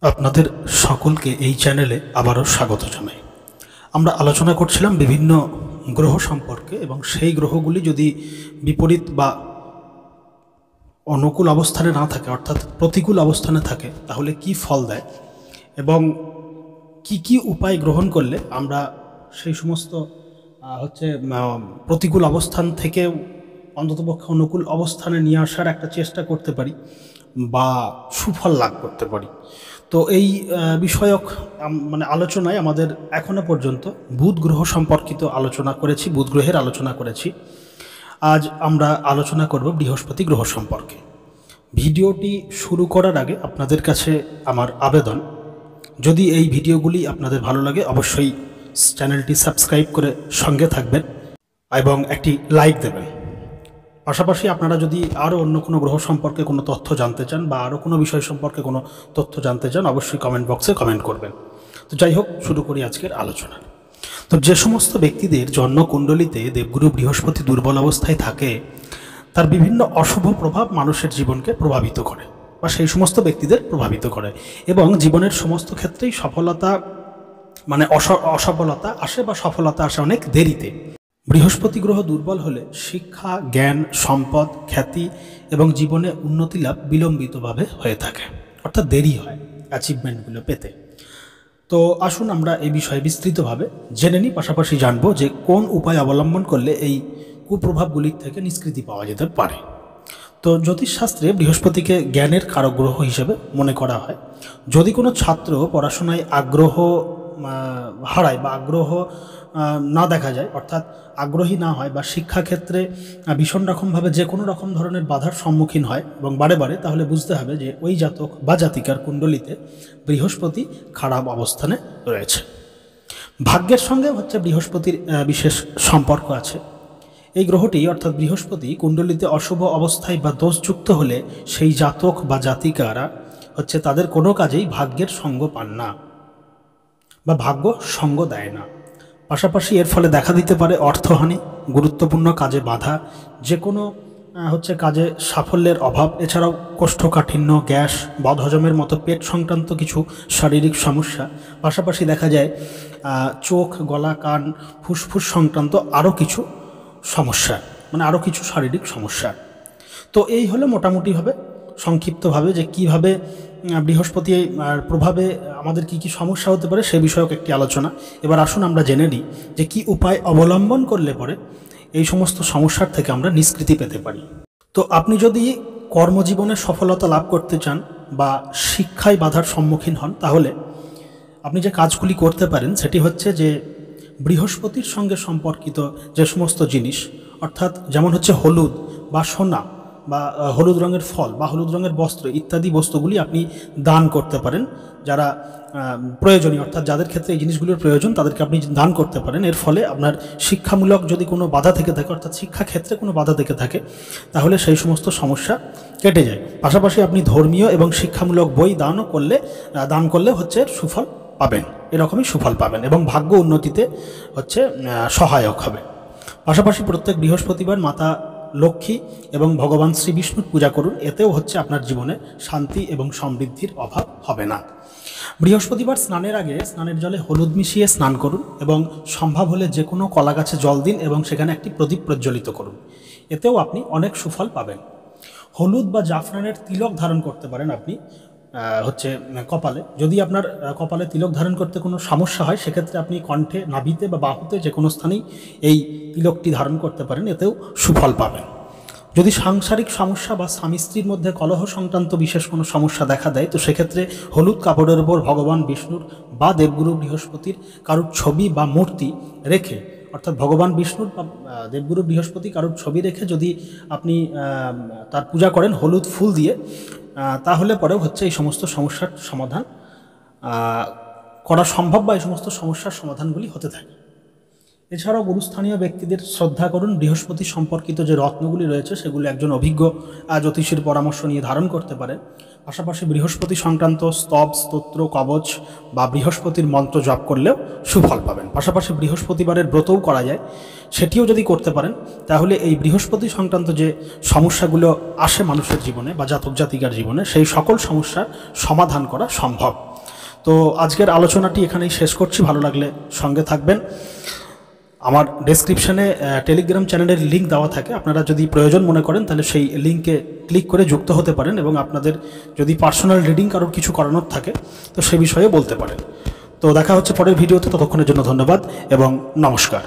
আপনাদের সকলকে এই চ্যানেলে আবারও স্বাগত জানাই। আমরা আলোচনা করছিলাম বিভিন্ন গ্রহ সম্পর্কে এবং সেই গ্রহগুলি যদি বিপরীত বা অনুকূল অবস্থানে না থাকে, অর্থাৎ প্রতিকূল অবস্থানে থাকে, তাহলে কি ফল দেয় এবং কি উপায় গ্রহণ করলে আমরা সেই সমস্ত প্রতিকূল অবস্থান থেকে অন্ততপক্ষে অনুকূল অবস্থানে নিয়ে আসার একটা চেষ্টা করতে পারি বা সুফল লাভ করতে পারি। তো এই বিষয়ক আলোচনায় আমাদের এখনো পর্যন্ত বুধ গ্রহ সম্পর্কিত আলোচনা করেছি, বুধ গ্রহের আলোচনা করেছি। আজ আমরা আলোচনা করব বৃহস্পতি গ্রহ সম্পর্কে। ভিডিওটি শুরু করার আগে আপনাদের কাছে আমার আবেদন, যদি এই ভিডিওগুলি আপনাদের ভালো লাগে অবশ্যই চ্যানেলটি সাবস্ক্রাইব করে সঙ্গে থাকবেন এবং একটি লাইক দেবেন। পাশাপাশি আপনারা যদি আরও অন্য কোনো গ্রহ সম্পর্কে কোনো তথ্য জানতে চান বা আরও কোনো বিষয় সম্পর্কে কোনো তথ্য জানতে চান অবশ্যই কমেন্ট বক্সে কমেন্ট করবেন। তো যাই হোক, শুরু করি আজকের আলোচনা। তো যে সমস্ত ব্যক্তিদের জন্মকুণ্ডলিতে দেবগুরু বৃহস্পতি দুর্বল অবস্থায় থাকে, তার বিভিন্ন অশুভ প্রভাব মানুষের জীবনকে প্রভাবিত করে বা সেই সমস্ত ব্যক্তিদের প্রভাবিত করে এবং জীবনের সমস্ত ক্ষেত্রেই সফলতা অসফলতা আসে বা সফলতা আসে অনেক দেরিতে। বৃহস্পতি গ্রহ দুর্বল হলে শিক্ষা, জ্ঞান, সম্পদ, খ্যাতি এবং জীবনে উন্নতি লাভ বিলম্বিতভাবে হয়ে থাকে, অর্থাৎ দেরি হয় অ্যাচিভমেন্টগুলো পেতে। তো আসুন আমরা এই বিষয়ে বিস্তৃতভাবে জেনে নিই, পাশাপাশি জানবো যে কোন উপায় অবলম্বন করলে এই কুপ্রভাবগুলির থেকে নিষ্কৃতি পাওয়া যেতে পারে। তো জ্যোতিষশাস্ত্রে বৃহস্পতিকে জ্ঞানের কারক গ্রহ হিসেবে মনে করা হয়। যদি কোনো ছাত্র পড়াশোনায় আগ্রহ হারায় বা আগ্রহ না দেখা যায়, অর্থাৎ আগ্রহী না হয় বা শিক্ষাক্ষেত্রে ভীষণ রকমভাবে যে কোনো রকম ধরনের বাধার সম্মুখীন হয় এবং বারে বারে, তাহলে বুঝতে হবে যে ওই জাতক বা জাতিকার কুণ্ডলিতে বৃহস্পতি খারাপ অবস্থানে রয়েছে। ভাগ্যের সঙ্গে বৃহস্পতির বিশেষ সম্পর্ক আছে। এই গ্রহটি অর্থাৎ বৃহস্পতি কুণ্ডলিতে অশুভ অবস্থায় বা দোষযুক্ত হলে সেই জাতক বা জাতিকারা তাদের কোনো কাজেই ভাগ্যের সঙ্গ পান না বা ভাগ্য সঙ্গ দেয় না। পাশাপাশি এর ফলে দেখা দিতে পারে অর্থহানি, গুরুত্বপূর্ণ কাজে বাধা, যে কোনো কাজে সাফল্যের অভাব, এছাড়াও কোষ্ঠকাঠিন্য, গ্যাস, বদহজমের মতো পেট সংক্রান্ত কিছু শারীরিক সমস্যা। পাশাপাশি দেখা যায় চোখ, গলা, কান, ফুসফুস সংক্রান্ত আরও কিছু সমস্যা, আরও কিছু শারীরিক সমস্যা। তো এই হলো মোটামুটিভাবে সংক্ষিপ্তভাবে যে কীভাবে বৃহস্পতি প্রভাবে আমাদের কি সমস্যা হতে পারে সে বিষয়ক একটি আলোচনা। এবার আসুন আমরা জেনে নিই যে কী উপায় অবলম্বন করলে পরে এই সমস্ত সমস্যার থেকে আমরা নিষ্কৃতি পেতে পারি। তো আপনি যদি কর্মজীবনে সফলতা লাভ করতে চান বা শিক্ষায় বাধার সম্মুখীন হন, তাহলে আপনি যে কাজগুলি করতে পারেন সেটি হচ্ছে যে বৃহস্পতির সঙ্গে সম্পর্কিত যে সমস্ত জিনিস, অর্থাৎ যেমন হলুদ বা সোনা বা হলুদ রঙের ফল বা হলুদ রঙের বস্ত্র ইত্যাদি বস্তুগুলি আপনি দান করতে পারেন। যারা প্রয়োজনীয়, অর্থাৎ যাদের ক্ষেত্রে এই জিনিসগুলোর প্রয়োজন, তাদেরকে আপনি দান করতে পারেন। এর ফলে আপনার শিক্ষামূলক যদি কোনো বাধা থেকে থাকে, অর্থাৎ শিক্ষাক্ষেত্রে কোনো বাধা থেকে থাকে, তাহলে সেই সমস্ত সমস্যা কেটে যায়। পাশাপাশি আপনি ধর্মীয় এবং শিক্ষামূলক বই দান করলে সুফল পাবেন, এরকমই সুফল পাবেন এবং ভাগ্য উন্নতিতে সহায়ক হবে। পাশাপাশি প্রত্যেক বৃহস্পতিবার মাতা লক্ষ্মী এবং ভগবান শ্রী বিষ্ণুর পূজা করুন, এতেও আপনার জীবনে শান্তি এবং সমৃদ্ধির অভাব হবে না। বৃহস্পতিবার স্নানের আগে স্নানের জলে হলুদ মিশিয়ে স্নান করুন এবং সম্ভব হলে যে কোনো কলা গাছে জল দিন এবং সেখানে একটি প্রদীপ প্রজ্বলিত করুন, এতেও আপনি অনেক সুফল পাবেন। হলুদ বা জাফরানের তিলক ধারণ করতে পারেন আপনি কপালে। যদি আপনার কপালে তিলক ধারণ করতে কোনো সমস্যা হয়, সেক্ষেত্রে আপনি কণ্ঠে, নাভিতে বা বাহুতে যে কোনো স্থানেই এই তিলকটি ধারণ করতে পারেন, এতেও সুফল পাবেন। যদি সাংসারিক সমস্যা বা স্বামী স্ত্রীর মধ্যে কলহ সংক্রান্ত বিশেষ কোনো সমস্যা দেখা দেয়, তো সেক্ষেত্রে হলুদ কাপড়ের ওপর ভগবান বিষ্ণুর বা দেবগুরু বৃহস্পতির কারুর ছবি বা মূর্তি রেখে, অর্থাৎ ভগবান বিষ্ণুর বা দেবগুরু বৃহস্পতি কারুর ছবি রেখে যদি আপনি তার পূজা করেন হলুদ ফুল দিয়ে, তাহলে পরেও এই সমস্ত সমস্যার সমাধান করা সম্ভব বা এই সমস্ত সমস্যার সমাধানগুলি হতে থাকে। এছাড়াও গুরুস্থানীয় ব্যক্তিদের শ্রদ্ধা করুন। বৃহস্পতি সম্পর্কিত যে রত্নগুলি রয়েছে সেগুলি একজন অভিজ্ঞ জ্যোতিষীর পরামর্শ নিয়ে ধারণ করতে পারেন। পাশাপাশি বৃহস্পতি সংক্রান্ত স্তব, স্তোত্র, কবচ বা বৃহস্পতির মন্ত্র জপ করলেও সুফল পাবেন। পাশাপাশি বৃহস্পতিবারের ব্রতও করা যায়, সেটিও যদি করতে পারেন তাহলে এই বৃহস্পতি সংক্রান্ত যে সমস্যাগুলো আসে মানুষের জীবনে বা জাতক জাতিকার জীবনে, সেই সকল সমস্যার সমাধান করা সম্ভব। তো আজকের আলোচনাটি এখানেই শেষ করছি। ভালো লাগলে সঙ্গে থাকবেন। আমার ডেসক্রিপশানে টেলিগ্রাম চ্যানেলের লিঙ্ক দেওয়া থাকে, আপনারা যদি প্রয়োজন মনে করেন তাহলে সেই লিঙ্কে ক্লিক করে যুক্ত হতে পারেন এবং আপনাদের যদি পার্সোনাল রিডিং কারোর কিছু করানোর থাকে তো সে বিষয়ে বলতে পারেন। তো দেখা হচ্ছে পরের ভিডিওতে, ততক্ষণের জন্য ধন্যবাদ এবং নমস্কার।